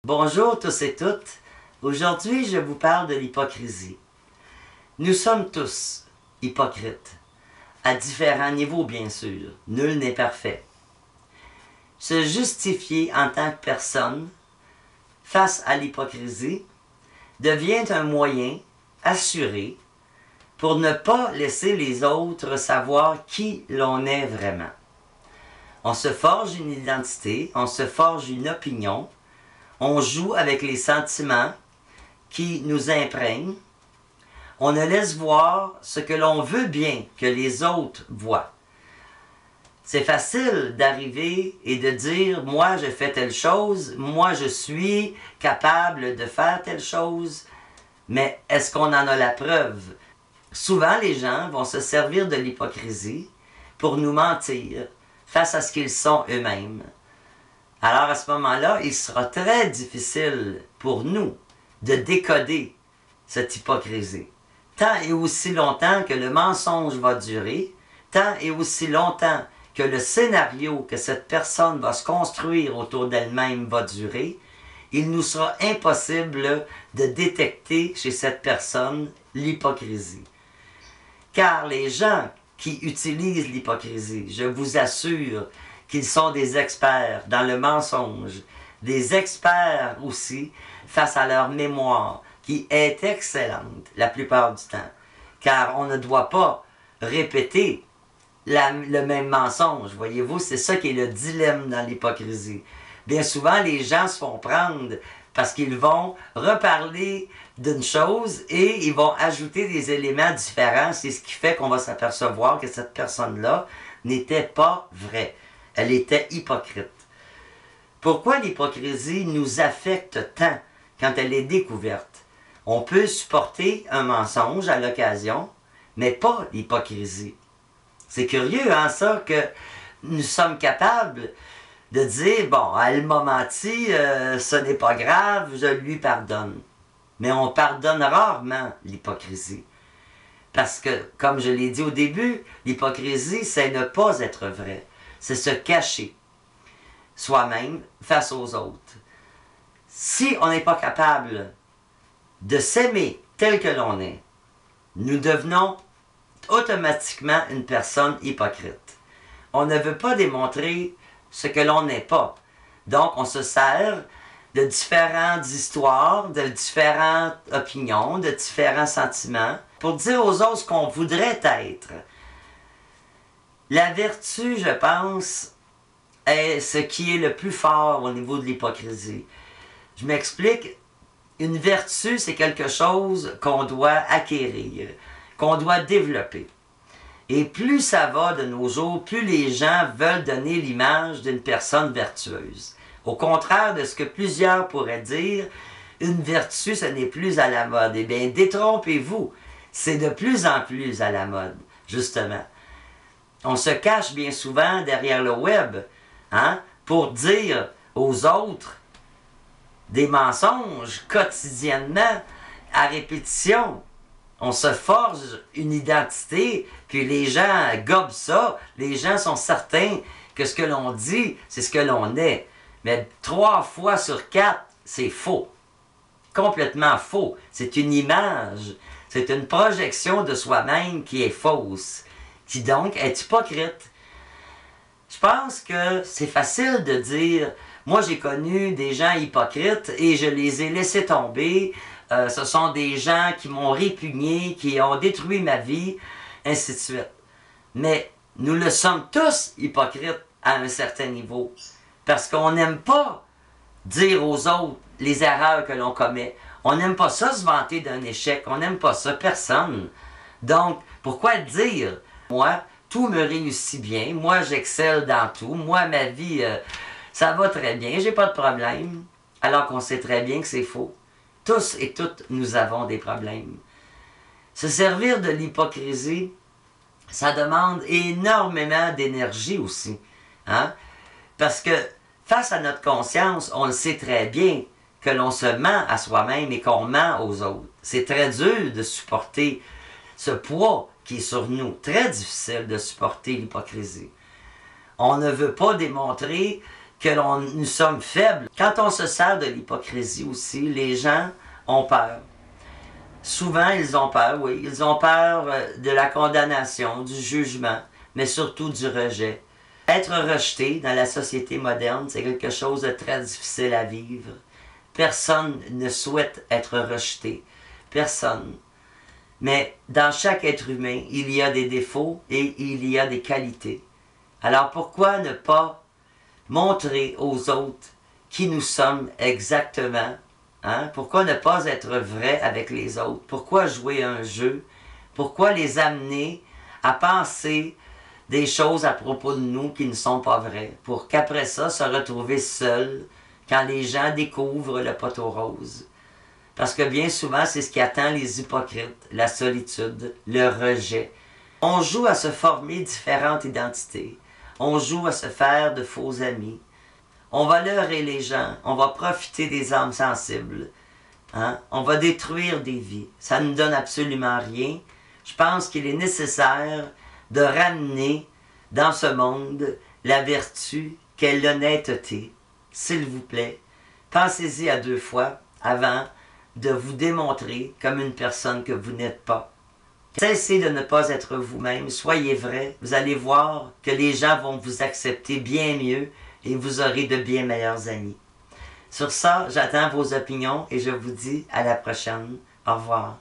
Bonjour tous et toutes. Aujourd'hui, je vous parle de l'hypocrisie. Nous sommes tous hypocrites, à différents niveaux bien sûr. Nul n'est parfait. Se justifier en tant que personne face à l'hypocrisie devient un moyen assuré pour ne pas laisser les autres savoir qui l'on est vraiment. On se forge une identité, on se forge une opinion, on joue avec les sentiments qui nous imprègnent, on ne laisse voir ce que l'on veut bien que les autres voient. C'est facile d'arriver et de dire « moi je fais telle chose, moi je suis capable de faire telle chose », mais est-ce qu'on en a la preuve? Souvent les gens vont se servir de l'hypocrisie pour nous mentir face à ce qu'ils sont eux-mêmes. Alors à ce moment-là, il sera très difficile pour nous de décoder cette hypocrisie. Tant et aussi longtemps que le mensonge va durer, tant et aussi longtemps que le scénario que cette personne va se construire autour d'elle-même va durer, il nous sera impossible de détecter chez cette personne l'hypocrisie. Car les gens qui utilisent l'hypocrisie, je vous assure qu'ils sont des experts dans le mensonge, des experts aussi face à leur mémoire, qui est excellente la plupart du temps. Car on ne doit pas répéter le même mensonge, voyez-vous, c'est ça qui est le dilemme dans l'hypocrisie. Bien souvent, les gens se font prendre parce qu'ils vont reparler d'une chose et ils vont ajouter des éléments différents. C'est ce qui fait qu'on va s'apercevoir que cette personne-là n'était pas vraie. Elle était hypocrite. Pourquoi l'hypocrisie nous affecte tant quand elle est découverte? On peut supporter un mensonge à l'occasion, mais pas l'hypocrisie. C'est curieux, hein, ça, que nous sommes capables de dire, bon, elle m'a menti, ce n'est pas grave, je lui pardonne. Mais on pardonne rarement l'hypocrisie. Parce que, comme je l'ai dit au début, l'hypocrisie, c'est ne pas être vrai. C'est se cacher soi-même face aux autres. Si on n'est pas capable de s'aimer tel que l'on est, nous devenons automatiquement une personne hypocrite. On ne veut pas démontrer ce que l'on n'est pas. Donc, on se sert de différentes histoires, de différentes opinions, de différents sentiments, pour dire aux autres ce qu'on voudrait être. La vertu, je pense, est ce qui est le plus fort au niveau de l'hypocrisie. Je m'explique. Une vertu, c'est quelque chose qu'on doit acquérir, qu'on doit développer. Et plus ça va de nos jours, plus les gens veulent donner l'image d'une personne vertueuse. Au contraire de ce que plusieurs pourraient dire, une vertu, ce n'est plus à la mode. Eh bien, détrompez-vous, c'est de plus en plus à la mode, justement. On se cache bien souvent derrière le web, hein, pour dire aux autres des mensonges quotidiennement, à répétition. On se forge une identité, puis les gens gobent ça, les gens sont certains que ce que l'on dit, c'est ce que l'on est. Mais 3 fois sur 4, c'est faux. Complètement faux. C'est une image, c'est une projection de soi-même qui est fausse, qui donc est hypocrite. Je pense que c'est facile de dire « Moi, j'ai connu des gens hypocrites et je les ai laissés tomber. Ce sont des gens qui m'ont répugné, qui ont détruit ma vie, ainsi de suite. » Mais nous le sommes tous hypocrites à un certain niveau. Parce qu'on n'aime pas dire aux autres les erreurs que l'on commet. On n'aime pas ça se vanter d'un échec. On n'aime pas ça, personne. Donc, pourquoi dire « Moi, tout me réussit bien. Moi, j'excelle dans tout. Moi, ma vie, ça va très bien. J'ai pas de problème. » Alors qu'on sait très bien que c'est faux. Tous et toutes, nous avons des problèmes. Se servir de l'hypocrisie, ça demande énormément d'énergie aussi. Hein? Parce que face à notre conscience, on le sait très bien que l'on se ment à soi-même et qu'on ment aux autres. C'est très dur de supporter ce poids qui est sur nous. Très difficile de supporter l'hypocrisie. On ne veut pas démontrer nous sommes faibles. Quand on se sert de l'hypocrisie aussi, les gens ont peur. Souvent, ils ont peur, oui. Ils ont peur de la condamnation, du jugement, mais surtout du rejet. Être rejeté dans la société moderne, c'est quelque chose de très difficile à vivre. Personne ne souhaite être rejeté. Personne. Mais dans chaque être humain, il y a des défauts et il y a des qualités. Alors pourquoi ne pas montrer aux autres qui nous sommes exactement? Hein? Pourquoi ne pas être vrai avec les autres? Pourquoi jouer un jeu? Pourquoi les amener à penser des choses à propos de nous qui ne sont pas vraies? Pour qu'après ça, se retrouver seul quand les gens découvrent le poteau rose. Parce que bien souvent, c'est ce qui attend les hypocrites, la solitude, le rejet. On joue à se former différentes identités. On joue à se faire de faux amis. On va leurrer les gens. On va profiter des âmes sensibles. Hein? On va détruire des vies. Ça ne donne absolument rien. Je pense qu'il est nécessaire de ramener dans ce monde la vertu qu'est l'honnêteté. S'il vous plaît, pensez-y à 2 fois avant de vous démontrer comme une personne que vous n'êtes pas. Cessez de ne pas être vous-même, soyez vrai, vous allez voir que les gens vont vous accepter bien mieux et vous aurez de bien meilleurs amis. Sur ça, j'attends vos opinions et je vous dis à la prochaine. Au revoir.